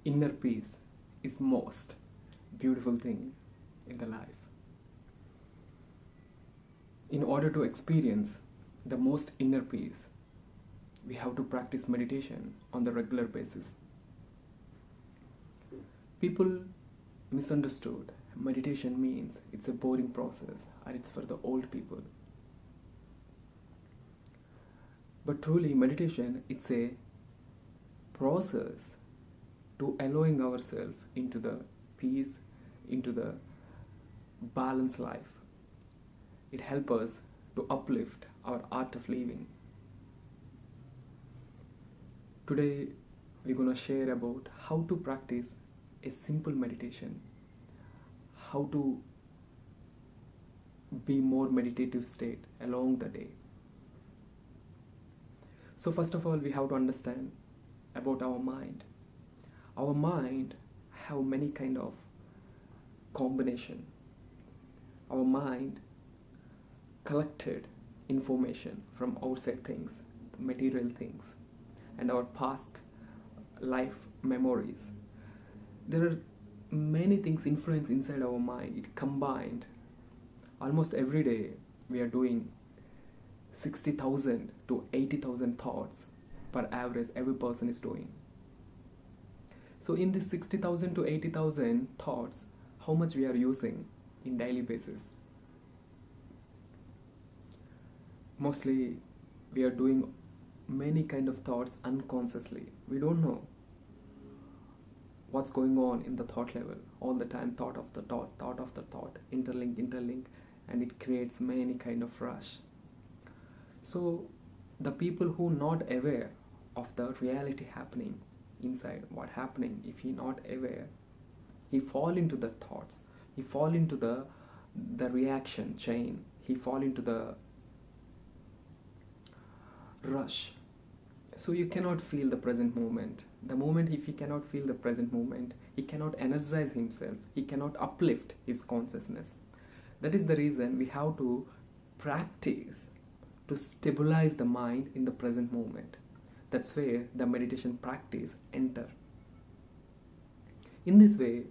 inner peace is most beautiful thing in the life. In order to experience the most inner peace, we have to practice meditation on the regular basis. People misunderstood meditation means it's a boring process or it's for the old people. But truly meditation, it's a process to allowing ourselves into the peace, into the balanced life. It helps us to uplift our art of living. Today we're going to share about how to practice a simple meditation, how to be more meditative state along the day. So first of all, we have to understand about our mind. Our mind have many kind of combination. Our mind collected information from outside things, material things, and our past life memories. There are many things influence inside our mind. It combined. Almost every day we are doing 60,000 to 80,000 thoughts per average every person is doing. So in this 60,000 to 80,000 thoughts, how much we are using in daily basis? Mostly we are doing many kind of thoughts unconsciously. We don't know what's going on in the thought level. All the time thought of the thought, interlink, and it creates many kind of rush. So the people who not aware of the reality happening inside, what happening, if he not aware, he fall into the thoughts, he fall into the reaction chain, he fall into the rush. So you cannot feel the present moment. The moment if he cannot feel the present moment, he cannot energize himself, he cannot uplift his consciousness. That is the reason we have to practice to stabilize the mind in the present moment. That's where the meditation practice enter. In this way,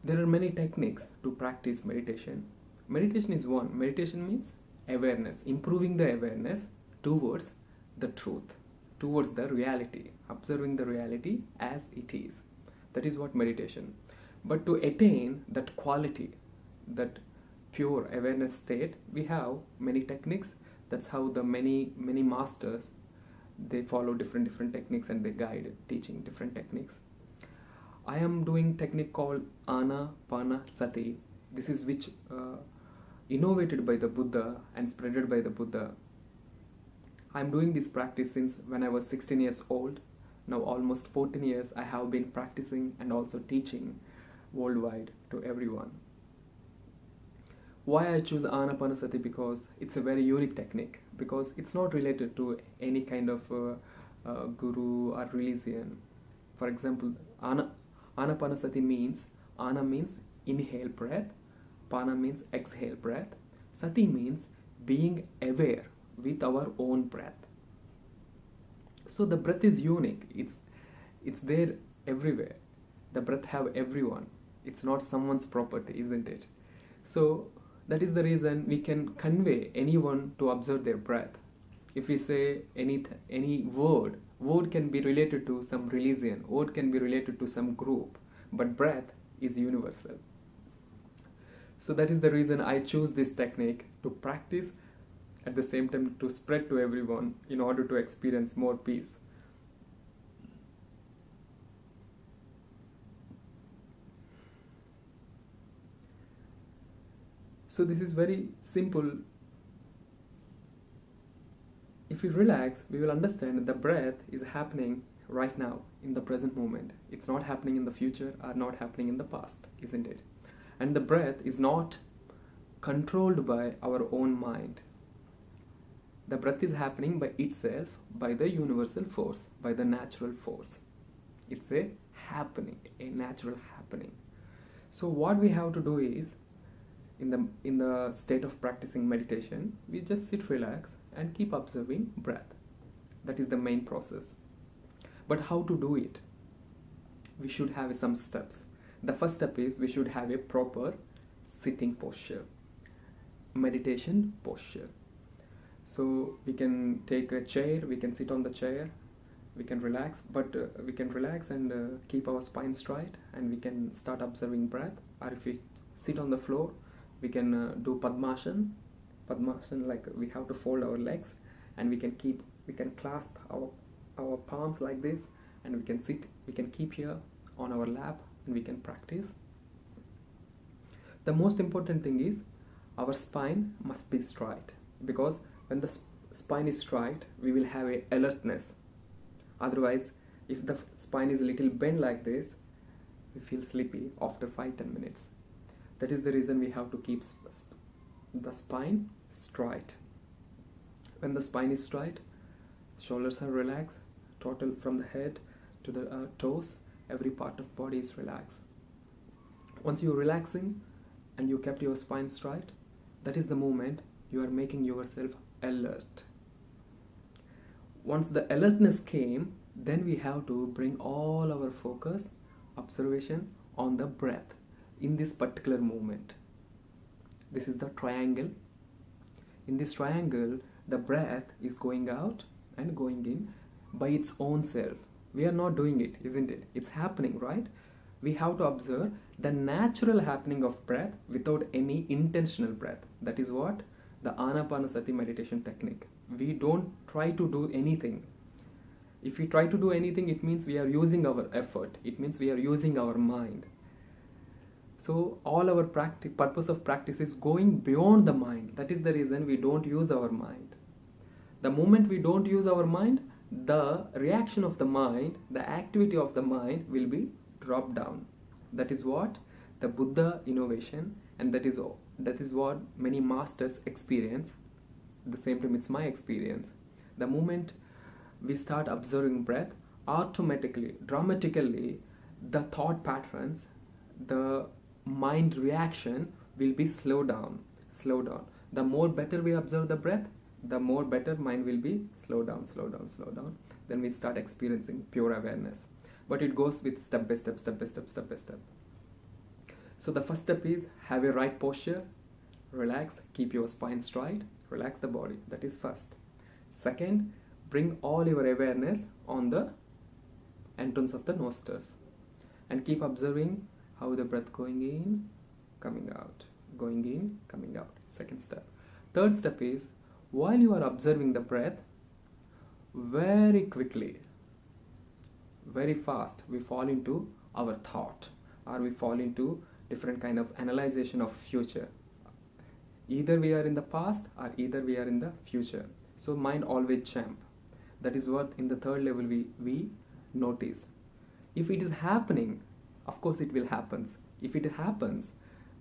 there are many techniques to practice meditation. Meditation is one. Meditation means awareness, improving the awareness towards the truth, towards the reality, observing the reality as it is. That is what meditation. But to attain that quality, that pure awareness state, we have many techniques. That's how the many masters, they follow different techniques and they guide teaching different techniques. I am doing technique called Anapanasati. This is which innovated by the Buddha and spreaded by the Buddha. I am doing this practice since when I was 16 years old. Now almost 14 years I have been practicing and also teaching worldwide to everyone. Why I choose Anapanasati? Because it's a very unique technique, because it's not related to any kind of guru or religion. For example, Anapanasati means, Ana means inhale breath, Pana means exhale breath, Sati means being aware with our own breath. So the breath is unique. It's there everywhere. The breath have everyone. It's not someone's property, isn't it? So that is the reason we can convey anyone to observe their breath. If we say any word can be related to some religion, word can be related to some group, but breath is universal. So that is the reason I choose this technique to practice, at the same time to spread to everyone in order to experience more peace. So this is very simple. If we relax, we will understand that the breath is happening right now in the present moment. It's not happening in the future or not happening in the past, isn't it? And the breath is not controlled by our own mind. The breath is happening by itself, by the universal force, by the natural force. It's a happening, a natural happening. So what we have to do is, in the state of practicing meditation, we just sit, relax, and keep observing breath. That is the main process. But how to do it? we should have some steps. The first step is we should have a proper sitting posture, meditation posture. So we can take a chair, we can sit on the chair, we can relax, but we can relax and keep our spine straight, and we can start observing breath. Or if we sit on the floor, we can do Padmasana, like we have to fold our legs, and we can clasp our palms like this, and we can keep here on our lap, and we can practice. The most important thing is our spine must be straight, because when the spine is straight, we will have a alertness. Otherwise, if the spine is a little bent like this, we feel sleepy after 5-10 minutes. That is the reason we have to keep the spine straight. When the spine is straight, shoulders are relaxed, total from the head to the toes, every part of body is relaxed. Once you're relaxing and you kept your spine straight, that is the moment you are making yourself alert. Once the alertness came, then we have to bring all our focus, observation on the breath in this particular moment. This is the triangle. In this triangle, the breath is going out and going in by its own self. We are not doing it, isn't it? It's happening, right? We have to observe the natural happening of breath without any intentional breath. That is what the Anapanasati meditation technique. We don't try to do anything. If we try to do anything, it means we are using our effort. It means we are using our mind. So all our purpose of practice is going beyond the mind. That is the reason we don't use our mind. The moment we don't use our mind, the reaction of the mind, the activity of the mind will be dropped down. That is what the Buddha innovation, and that is what many masters experience. At the same time, it's my experience. The moment we start observing breath, automatically, dramatically, the thought patterns, the mind reaction will be slow down. The more better we observe the breath, the more better mind will be slow down. Then we start experiencing pure awareness. But it goes with step by step. So the first step is have a right posture, relax, keep your spine straight, relax the body. That is first. Second, bring all your awareness on the entrance of the nostrils and keep observing how the breath going in, coming out, going in, coming out. Second step. Third step is while you are observing the breath, very quickly, very fast, we fall into our thought, or we fall into different kind of analyzation of future. Either we are in the past or either we are in the future. So mind always jump. That is what in the third level we notice. If it is happening, of course it will happen. If it happens,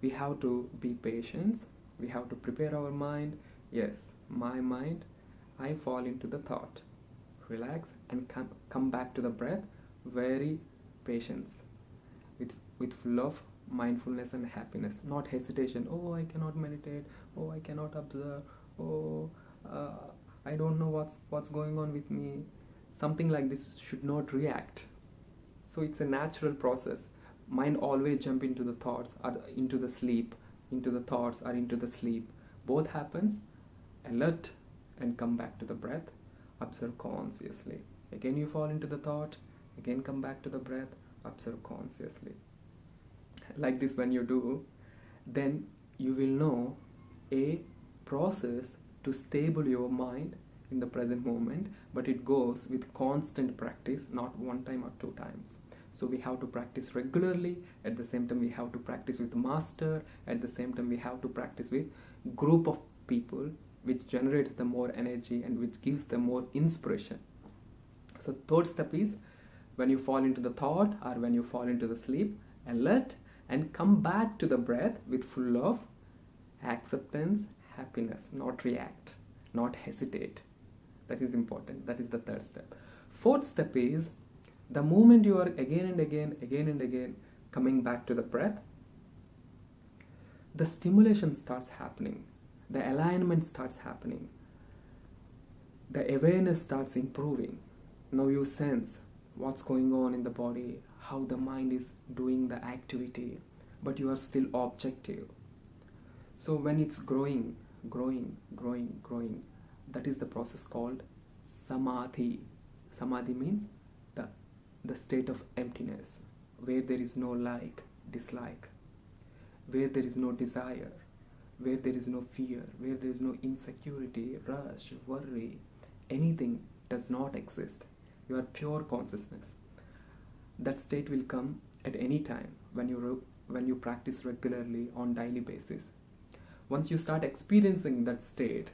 we have to be patient. We have to prepare our mind. Yes, my mind, I fall into the thought. Relax and come back to the breath. Very patience, with full of mindfulness and happiness, not hesitation. Oh, I cannot meditate. Oh, I cannot observe. Oh, I don't know what's going on with me. Something like this should not react. So it's a natural process. Mind always jump into the thoughts or into the sleep, into the thoughts or into the sleep. Both happens. Alert and come back to the breath. Observe consciously. Again you fall into the thought. Again come back to the breath. Observe consciously. Like this when you do, then you will know a process to stable your mind in the present moment, but it goes with constant practice, not one time or two times. So we have to practice regularly. At the same time we have to practice with master. At the same time we have to practice with group of people, which generates the more energy and which gives the more inspiration. So third step is when you fall into the thought or when you fall into the sleep, alert and come back to the breath with full of acceptance, happiness, not react, not hesitate. That is important. That is the third step. Fourth step is the moment you are again and again coming back to the breath, the stimulation starts happening, the alignment starts happening, the awareness starts improving. Now you sense what's going on in the body, how the mind is doing the activity, but you are still objective. So when it's growing, growing, that is the process called samadhi. Samadhi means the, the state of emptiness, where there is no like, dislike, where there is no desire, where there is no fear, where there is no insecurity, rush, worry, anything does not exist. You are pure consciousness. That state will come at any time when you practice regularly on daily basis. Once you start experiencing that state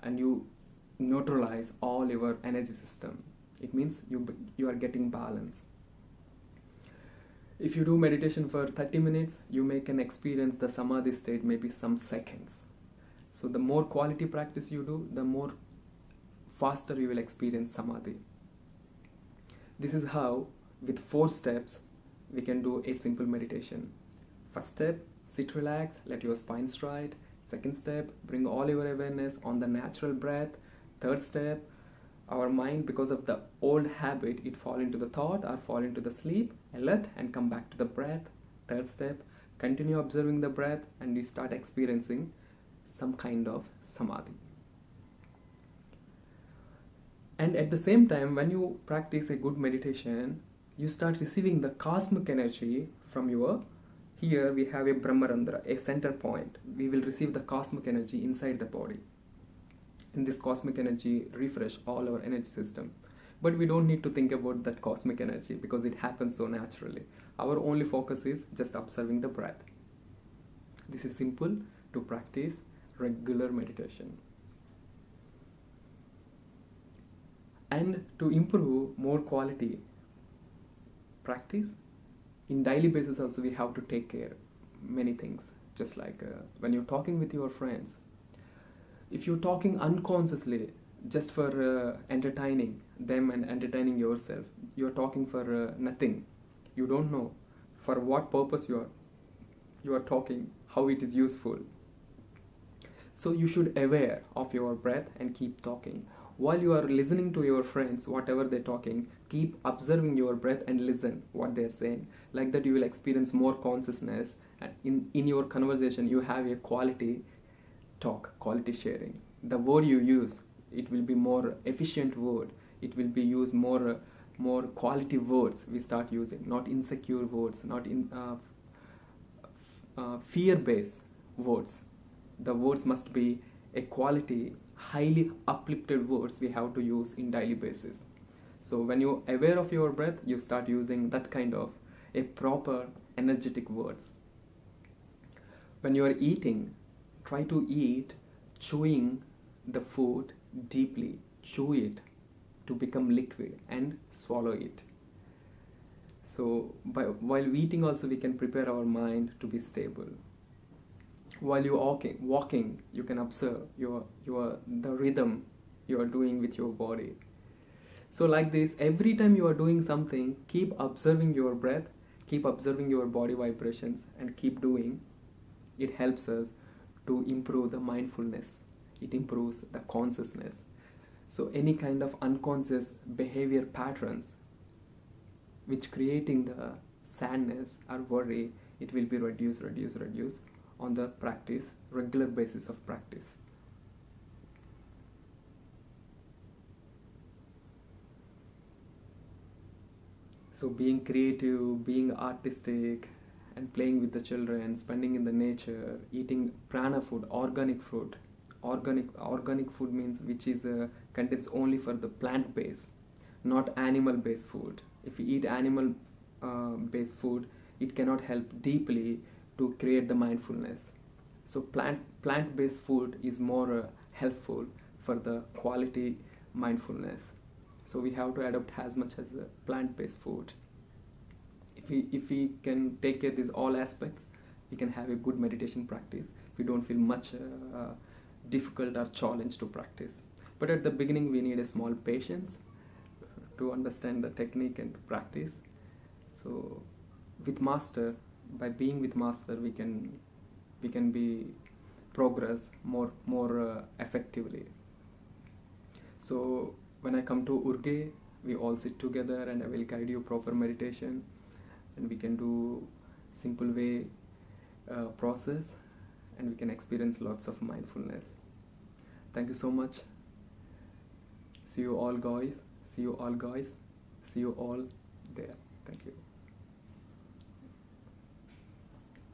and you neutralize all your energy system, it means you are getting balance. If you do meditation for 30 minutes, you may can experience the samadhi state maybe some seconds. So the more quality practice you do, the more faster you will experience samadhi. This is how, with 4 steps, we can do a simple meditation. First step, sit relax, let your spine straight. Second step, bring all your awareness on the natural breath. Third step, our mind, because of the old habit, it fall into the thought or fall into the sleep, alert and come back to the breath. Third step, continue observing the breath and you start experiencing some kind of samadhi. And at the same time, when you practice a good meditation, you start receiving the cosmic energy from your, here we have a Brahmarandra, a center point. We will receive the cosmic energy inside the body. And this cosmic energy refresh all our energy system. But we don't need to think about that cosmic energy because it happens so naturally. Our only focus is just observing the breath. This is simple to practice regular meditation. And to improve more quality practice, in daily basis also we have to take care many things. Just like when you're talking with your friends, if you're talking unconsciously just for entertaining them and entertaining yourself, you're talking for nothing. You don't know for what purpose you are talking, how it is useful. So you should aware of your breath and keep talking. While you are listening to your friends, whatever they're talking, keep observing your breath and listen what they're saying. Like that you will experience more consciousness, and in your conversation you have a quality talk, quality sharing. The word you use, it will be more efficient word. It will be used more quality words we start using, not insecure words, not in fear-based words. The words must be a quality, highly uplifted words we have to use in daily basis. So when you're aware of your breath, you start using that kind of a proper energetic words. When you are eating, try to eat chewing the food deeply. Chew it to become liquid and swallow it. So while eating also we can prepare our mind to be stable. While you're walking, you can observe the rhythm you are doing with your body. So like this, every time you are doing something, keep observing your breath, keep observing your body vibrations, and keep doing. It helps us to improve the mindfulness. It improves the consciousness. So any kind of unconscious behavior patterns which creating the sadness or worry, it will be reduced on the practice, regular basis of practice. So being creative, being artistic, and playing with the children, spending in the nature, eating prana food, organic food. Organic food means which is contains only for the plant base, not animal based food. If you eat animal based food, it cannot help deeply to create the mindfulness. So plant based food is more helpful for the quality mindfulness. So we have to adopt as much as plant based food. If we can take care of these all aspects, we can have a good meditation practice. We don't feel much difficult or challenge to practice. But at the beginning we need a small patience to understand the technique and to practice. So with master, by being with master, we can be progress more effectively. So when I come to Urge, we all sit together and I will guide you proper meditation, and we can do simple way process, and we can experience lots of mindfulness. Thank you so much. See you all guys. See you all there. Thank you.